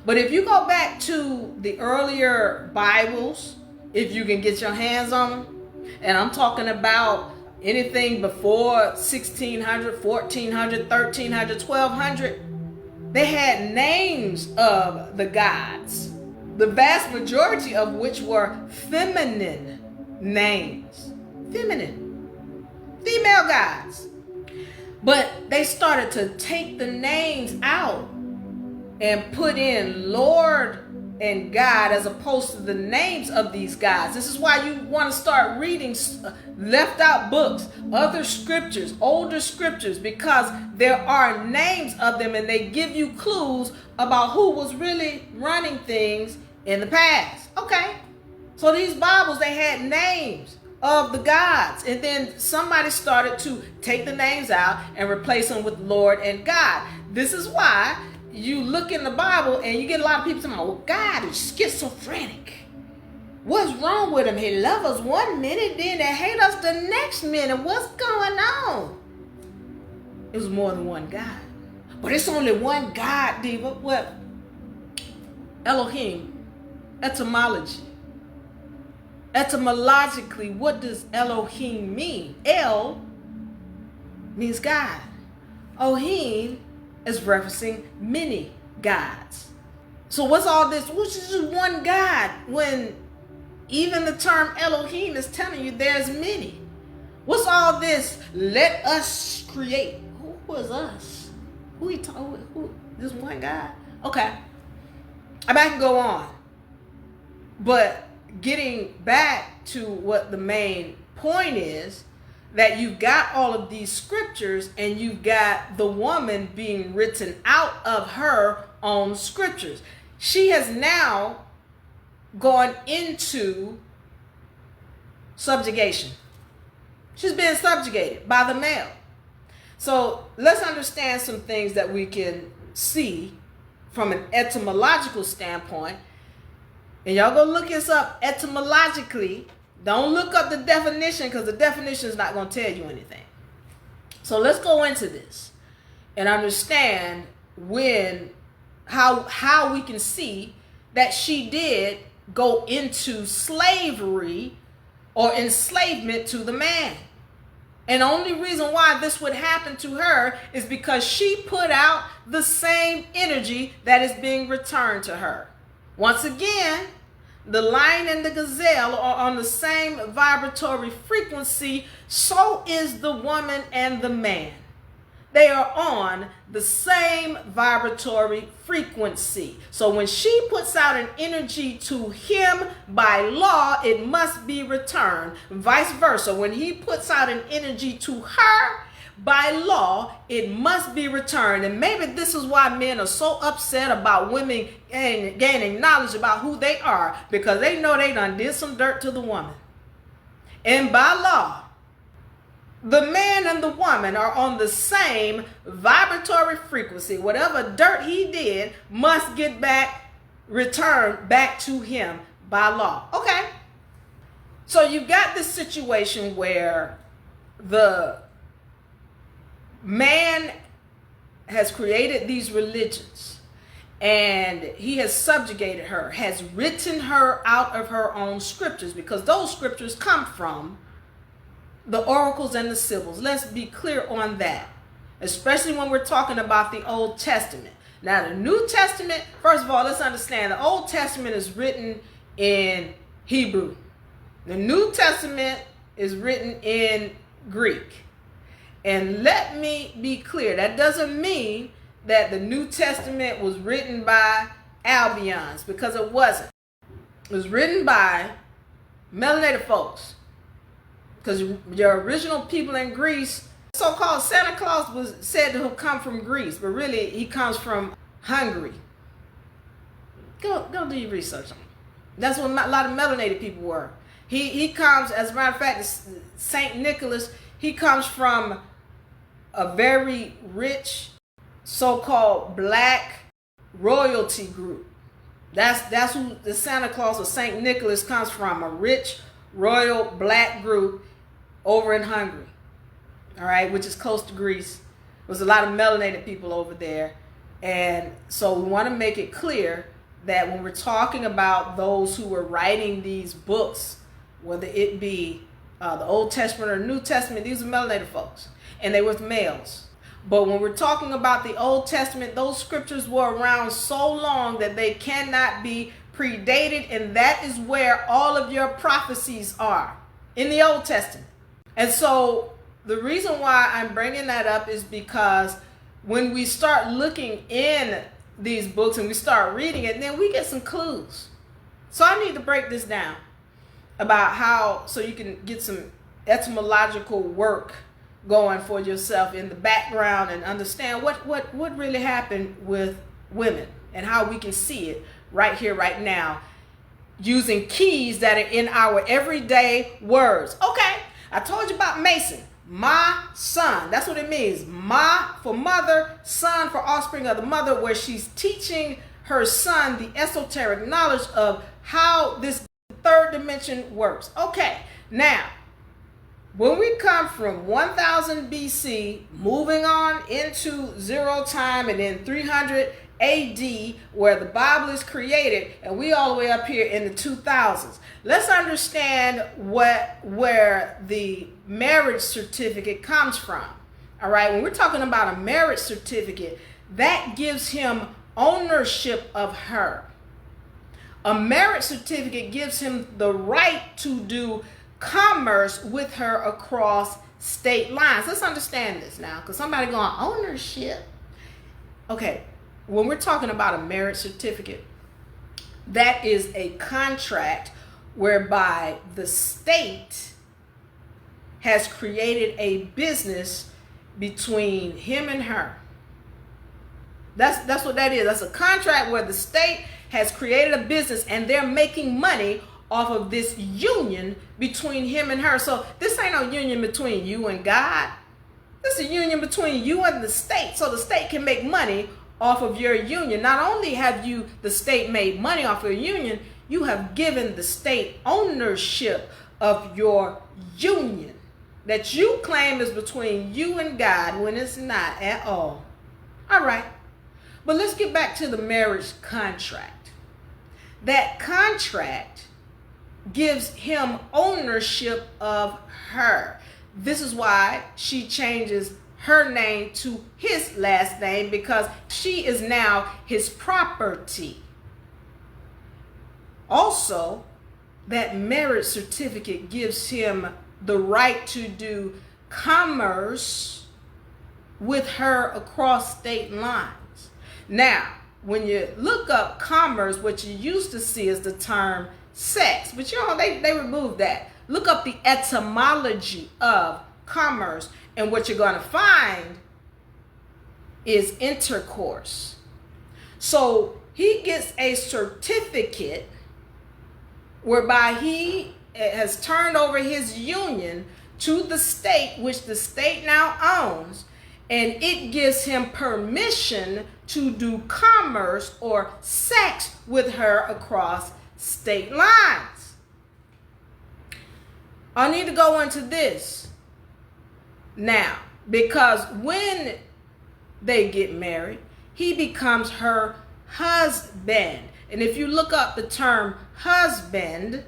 But if you go back to the earlier Bibles, if you can get your hands on them, and I'm talking about anything before 1600, 1400, 1300, 1200, they had names of the gods, the vast majority of which were feminine names. Feminine. Female gods. But they started to take the names out and put in Lord and God as opposed to the names of these gods. This is why you want to start reading left out books, other scriptures, older scriptures, because there are names of them and they give you clues about who was really running things in the past. Okay, so these Bibles, they had names of the gods, and then somebody started to take the names out and replace them with Lord and God. This is why you look in the Bible and you get a lot of people saying, well, God is schizophrenic. What's wrong with him? He loves us one minute, then they hate us the next minute. What's going on? It was more than one God. But it's only one God, Diva. What? Elohim. Etymology. Etymologically, what does Elohim mean? El means God. Ohim is referencing many gods. So what's all this? Which is just one God when even the term Elohim is telling you there's many. What's all this? Let us create. Who was us? Who he talking with? Who? This one God? Okay. I can go on. But getting back to what the main point is, that you've got all of these scriptures and you've got the woman being written out of her own scriptures. She has now gone into subjugation. She's being subjugated by the male. So let's understand some things that we can see from an etymological standpoint. And y'all go look this up etymologically. Don't look up the definition, because the definition is not going to tell you anything. So let's go into this and understand how we can see that she did go into slavery or enslavement to the man. And the only reason why this would happen to her is because she put out the same energy that is being returned to her. Once again, the lion and the gazelle are on the same vibratory frequency. So is the woman and the man. They are on the same vibratory frequency. So when she puts out an energy to him, by law, it must be returned. Vice versa. When he puts out an energy to her, by law, it must be returned. And maybe this is why men are so upset about women gaining knowledge about who they are, because they know they done did some dirt to the woman. And by law, the man and the woman are on the same vibratory frequency. Whatever dirt he did must get returned back to him by law. Okay. So you've got this situation where the man has created these religions and he has subjugated her, has written her out of her own scriptures, because those scriptures come from the oracles and the symbols. Let's be clear on that, especially when we're talking about the Old Testament. Now, the New Testament, first of all, let's understand the Old Testament is written in Hebrew. The New Testament is written in Greek. And let me be clear, that doesn't mean that the New Testament was written by Albions, because it wasn't. It was written by melanated folks. Because your original people in Greece, so-called Santa Claus was said to have come from Greece, but really he comes from Hungary. Go do your research on him. That's what a lot of melanated people were. He comes, as a matter of fact, Saint Nicholas, he comes from a very rich so-called black royalty group. That's who the Santa Claus or Saint Nicholas comes from, a rich royal black group over in Hungary, all right, which is close to Greece. There's a lot of melanated people over there. And so we want to make it clear that when we're talking about those who were writing these books, whether it be the Old Testament or New Testament, these are melanated folks, and they were males. But when we're talking about the Old Testament, those scriptures were around so long that they cannot be predated, and that is where all of your prophecies are, in the Old Testament. And so the reason why I'm bringing that up is because when we start looking in these books and we start reading it, then we get some clues. So I need to break this down about how, so you can get some etymological work going for yourself in the background and understand what really happened with women and how we can see it right here, right now, using keys that are in our everyday words. Okay, I told you about Mason, my son. That's what it means. Ma for mother, son for offspring of the mother, where she's teaching her son the esoteric knowledge of how this third dimension works. Okay, now, when we come from 1000 BC, moving on into zero time, and then 300 AD, where the Bible is created, and we all the way up here in the 2000s. Let's understand where the marriage certificate comes from. All right, when we're talking about a marriage certificate, that gives him ownership of her. A marriage certificate gives him the right to do commerce with her across state lines. Let's understand this now, because somebody going, ownership. Okay, when we're talking about a marriage certificate, that is a contract whereby the state has created a business between him and her. That's what that is. That's a contract where the state has created a business and they're making money off of this union between him and her. So this ain't no union between you and God. This is a union between you and the state. So the state can make money off of your union. Not only have the state made money off of your union, you have given the state ownership of your union that you claim is between you and God when it's not at all. All right. But let's get back to the marriage contract. That contract gives him ownership of her. This is why she changes her name to his last name, because she is now his property. Also, that marriage certificate gives him the right to do commerce with her across state lines. Now, when you look up commerce, what you used to see is the term sex, but they removed that. Look up the etymology of commerce, and what you're going to find is intercourse. So he gets a certificate whereby he has turned over his union to the state, which the state now owns, and it gives him permission to do commerce or sex with her across state lines. I need to go into this now, because when they get married, he becomes her husband. And if you look up the term husband,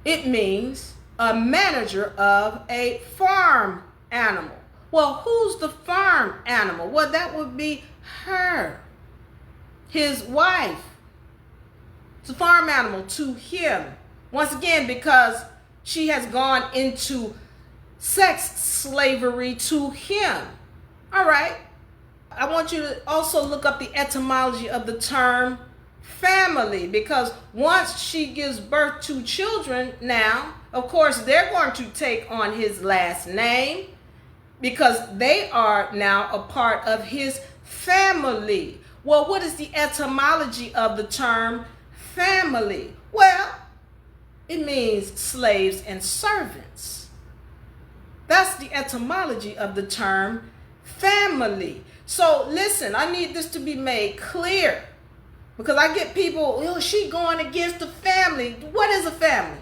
it means a manager of a farm animal. Well, who's the farm animal? Well, that would be her, his wife. It's a farm animal to him. Once again, because she has gone into sex slavery to him. All right. I want you to also look up the etymology of the term family, because once she gives birth to children now, of course, they're going to take on his last name because they are now a part of his family. Well, what is the etymology of the term family? Well, it means slaves and servants. That's the etymology of the term family. So listen, I need this to be made clear, because I get people, she going against the family. What is a family?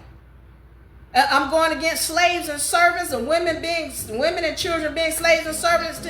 I'm going against slaves and servants, and women and children being slaves and servants.